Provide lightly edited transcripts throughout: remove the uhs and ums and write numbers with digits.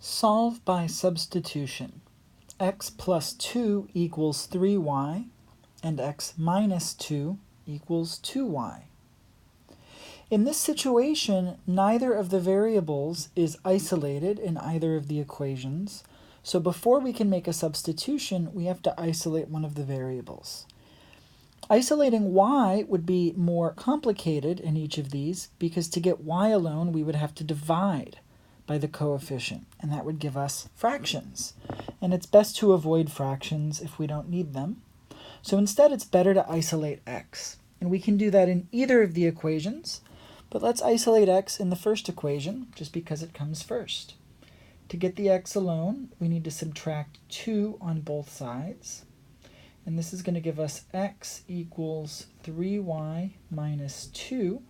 Solve by substitution. X plus 2 equals 3y, and x minus 2 equals 2y. In this situation, neither of the variables is isolated in either of the equations, so before we can make a substitution, we have to isolate one of the variables. Isolating y would be more complicated in each of these because to get y alone, we would have to divide by the coefficient, and that would give us fractions. And it's best to avoid fractions if we don't need them. So instead, it's better to isolate x. And we can do that in either of the equations, but let's isolate x in the first equation, just because it comes first. To get the x alone, we need to subtract 2 on both sides. And this is going to give us x equals 3y minus 2.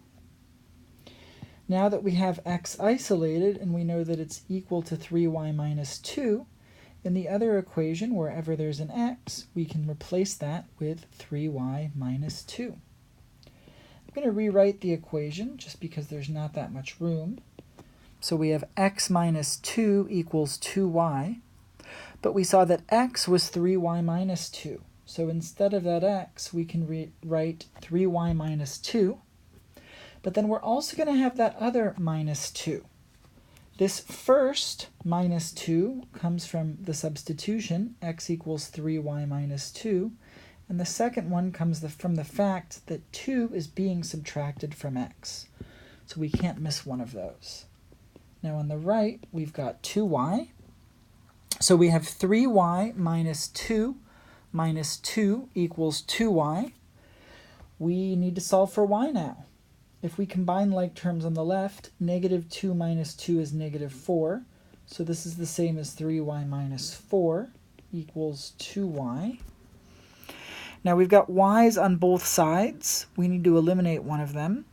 Now that we have x isolated and we know that it's equal to 3y minus 2, in the other equation, wherever there's an x, we can replace that with 3y minus 2. I'm going to rewrite the equation just because there's not that much room. So we have x minus 2 equals 2y, but we saw that x was 3y minus 2. So instead of that x, we can write 3y minus 2. But then we're also going to have that other minus 2. This first minus 2 comes from the substitution, x equals 3y minus 2. And the second one comes from the fact that 2 is being subtracted from x. So we can't miss one of those. Now on the right, we've got 2y. So we have 3y minus 2 equals 2y. We need to solve for y now. If we combine like terms on the left, negative 2 minus 2 is negative 4. So this is the same as 3y minus 4 equals 2y. Now we've got y's on both sides. We need to eliminate one of them.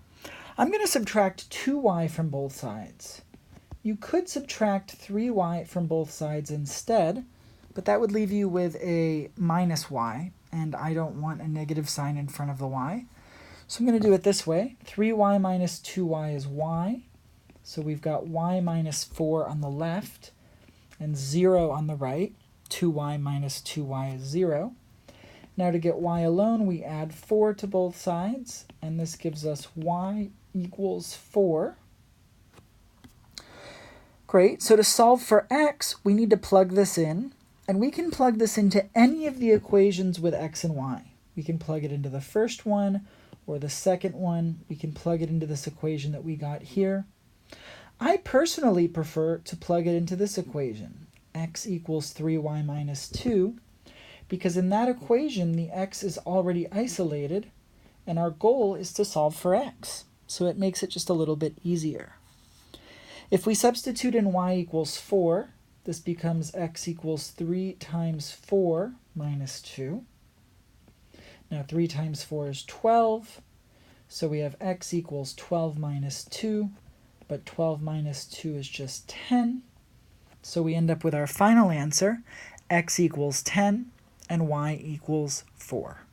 I'm going to subtract 2y from both sides. You could subtract 3y from both sides instead, but that would leave you with a minus y, and I don't want a negative sign in front of the y. So I'm going to do it this way. 3y minus 2y is y. So we've got y minus 4 on the left and 0 on the right. 2y minus 2y is 0. Now to get y alone, we add 4 to both sides, and this gives us y equals 4. Great. So to solve for x, we need to plug this in, and we can plug this into any of the equations with x and y. We can plug it into the first one, or the second one. We can plug it into this equation that we got here. I personally prefer to plug it into this equation, x equals 3y minus 2, because in that equation the x is already isolated, and our goal is to solve for x. So it makes it just a little bit easier. If we substitute in y equals 4, this becomes x equals 3 times 4 minus 2. Now 3 times 4 is 12, so we have x equals 12 minus 2, but 12 minus 2 is just 10. So we end up with our final answer, x equals 10 and y equals 4.